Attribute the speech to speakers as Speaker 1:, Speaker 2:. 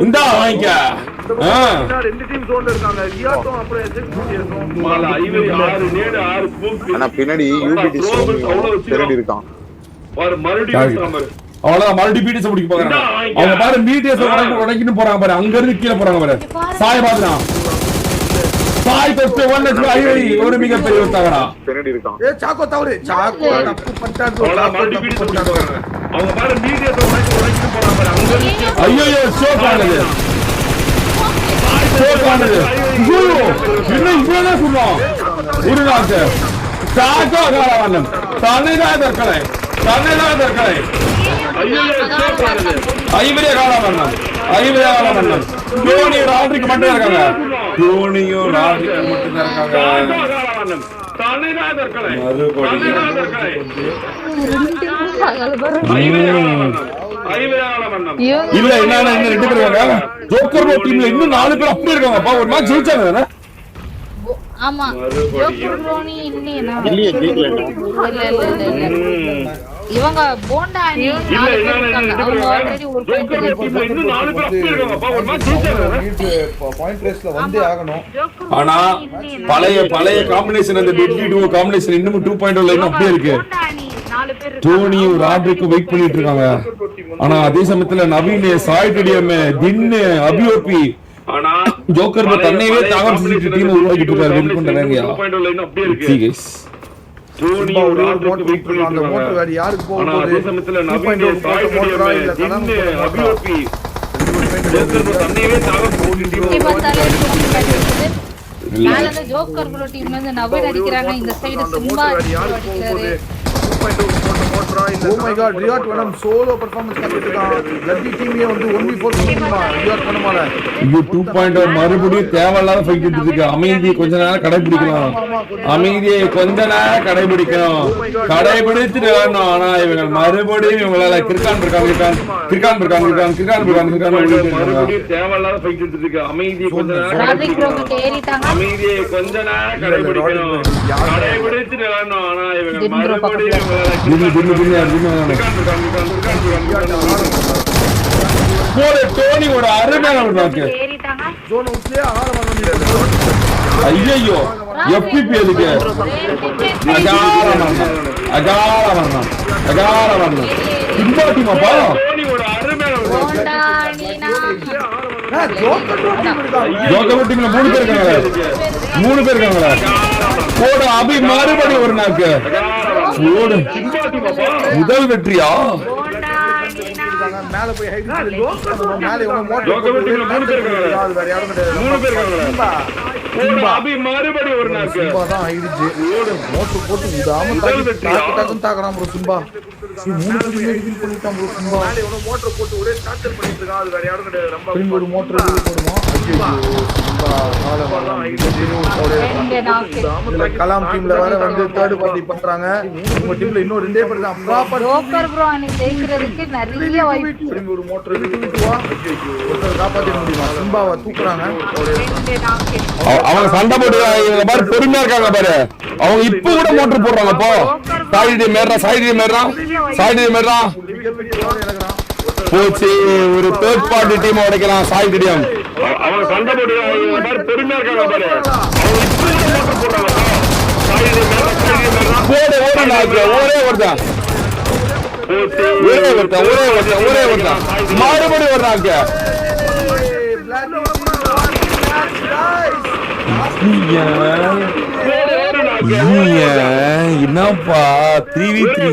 Speaker 1: இந்தா வாங்கிக்க.
Speaker 2: பின்னாடி இருக்கான்.
Speaker 1: அவ்வளவுதான் மறுபடியும் பிடிஎஸ் பிடிக்க போறாங்க. அவங்க பாரு பிடிஎஸ் உடைக்கிட்டு போறாங்க பாரு. அங்க இருந்து கீழே போறாங்க பாரு. சாய் பாத்துறான். சாய் தொட்டு ஒன்னு ஐவரி ஒரு மிகப்பெரிய ஒரு தகரா.
Speaker 2: பின்னாடி இருக்கான்.
Speaker 3: சாக்கோ தவறு. சாக்கோ தப்பு பண்ணிட்டாரு.
Speaker 2: அவங்க பாரு பிடிஎஸ் உடைக்கிட்டு போறாங்க பாரு. அங்க இருந்து
Speaker 1: ஐயோ ஷோக் ஆனது. ஷோக் ஆனது. ஐயோ என்ன இவ்வளவு சொல்றோம். ஒரு நாள் சாக்கோ காலவண்ணன். தன்னைதான் தற்கொலை. தன்னைதான் தற்கொலை. ஐவரிய காலவண்ணன். ஐவரிய காலவண்ணன். தோனி ராட்ரிக்கு மட்டும் இருக்காங்க. தோனியும் ராட்ரிக்கு மட்டும் இருக்காங்க. இல்ல என்ன ரெண்டு பேர் இருக்காங்க. ஜோக்கர் டீம்ல இன்னும் 4 பேர் அப்படி இருக்காங்கப்பா. ஒரு மேட்ச் ஜெயிச்சாங்க.
Speaker 4: ஆமா ஜோக்கர் ப்ரோனி
Speaker 2: இல்லையே
Speaker 4: இவங்க போண்டா அணி அவங்க ஆல்ரெடி ஒரு
Speaker 2: இன்னும் 4 பேர் அப்படி இருக்காங்கப்பா. ஒரு மேட்ச் ஜெயிச்சாங்க.
Speaker 3: பாயிண்ட் ரேஸ்ல வந்தே ஆகணும்.
Speaker 1: ஆனா பழைய காம்பினேஷன் அந்த டெட்லி டூ காம்பினேஷன் இன்னும் 2.0 இன்னும் அப்படியே இருக்கு. தோனியும் ராட்ரிக்கும் வெயிட் பண்ணிட்டு இருக்காங்க. ஆனா அதே சமயத்துல நவீன், சாய் டிடிஎம், தின்னு, அபியோபி, ஆனா ஜோக்கர் தன்னையே தாகம் செஞ்சுட்டு டீம் உருவாக்கிட்டு இருக்காரு. வின் பண்றாங்கயா. 2.0 இன்னும் அப்படியே இருக்கு. சீரியஸ்
Speaker 3: தோனி ஒரு மோட்டர் வெயிட் பண்ணுவாங்க. மோட்டர் வேற யாருக்கு போக போகுது.
Speaker 2: அதே சமயத்துல நவீன், சாய் டிடிஎம், தின்னு, அபியோபி, ஜோக்கர் தன்னையே தாகம் செஞ்சுட்டு டீம் உருவாக்கிட்டு
Speaker 4: மேல ஜோக்கர் ப்ரோ டீம்ல இருந்து நவீன் அடிக்குறாங்க. இந்த சைடு சிம்பா அடிக்குறாரு.
Speaker 3: Oh my god, Riot Venom solo performance பண்ணிட்டான். லட்டி டீமே வந்து 1v4 பண்ணுமா. Riot Venomல
Speaker 1: இது 2.0 மறுபடியும் தேவையில்லாத ஃபைட் இருக்கு. அமைதியை கொஞ்ச நேரம் கடைபிடிக்கணும். அமைதியை கொஞ்ச நேரம் கடைபிடிக்கணும். கடைபிடித்து வரணும். ஆனா இவங்க மறுபடியும் இவங்களால கிர்கான்
Speaker 2: மறுபடியும் தேவையில்லாத ஃபைட் இருக்கு. அமைதியை கொஞ்ச நேரம்
Speaker 4: ஏறிட்டாங்க.
Speaker 2: அமைதியை கொஞ்ச நேரம் கடைபிடிக்கணும். கடைபிடித்து வரணும். ஆனா இவங்க மறுபடியும்
Speaker 1: தோனி ஒரு அருமையான ஐயோ எஃபிபி எதுக்கு அகால வர்ணம் பின்பாட்டிமாப்பா. ஜோக்கர் டீம்ல 3 பேர் இருக்காங்களா. போடு அபி மறுபடியும் ஒரு நாக்கு. போடு முதல் வெற்றியா.
Speaker 3: மேல போய் ஹைட் மேல இவங்க மோட்டர்
Speaker 2: ஜோக்கர் டீம்ல 3 பேர் இருக்காங்க.
Speaker 3: வேற யாரும் கிடையாது.
Speaker 2: 3 பேர் இருக்காங்க. அபி மறுபடியும் ஒரு நாக்கு.
Speaker 3: சிம்பா தான் ஆயிடுச்சு. மோட்டர் போட்டு விடாம தாக்கு தாக்குறான் ப்ரோ சிம்பா. 3 பேர் ரிவீல் பண்ணிட்டான் ப்ரோ சிம்பா. மேல இவங்க மோட்டர் போட்டு ஒரே ஸ்டார்ட் பண்ணிட்டு இருக்கான். அது வேற யாரும் கிடையாது. ரொம்ப திரும்ப ஒரு மோட்டர் ரிவீல் பண்ணுவோம். ஐயோ சிம்பா கால தான் ஆயிடுச்சு. கலாம் டீம்ல வேற வந்து தேர்ட் பார்ட்டி பண்றாங்க. உங்க டீம்ல இன்னும் 2 பேர் தான். ப்ராப்பர்
Speaker 4: ஜோக்கர் ப்ரோ அணி ஜெயிக்கிறதுக்கு நிறைய வாய்ப்பு.
Speaker 3: திரும்ப ஒரு மோட்டர் ரிவீல் வா. ஒருத்தர் காப்பாத்த முடியுமா. சிம்பாவை தூக்குறாங்க.
Speaker 1: அவங்க சண்டை போட்டு பாரு பொறுமையா இருக்காங்க பாரு. அவங்க இப்ப கூட மோட்டர் போடுறாங்க. போ சாய்டி மேறா போச்சு. ஒரு தேர்ட் பார்ட்டி டீம் உடைக்கலாம். சாய் டிடிஎம்
Speaker 2: அவங்க சண்டை போட்டு பாரு பொறுமையா இருக்காங்க பாரு. அவங்க இப்ப கூட மோட்டர் போடுறாங்க. சாய்டி மேறா
Speaker 1: போடு ஒரே ஒருத்தன் மறுபடியும் வர்றாங்க. என்னப்பா 3v3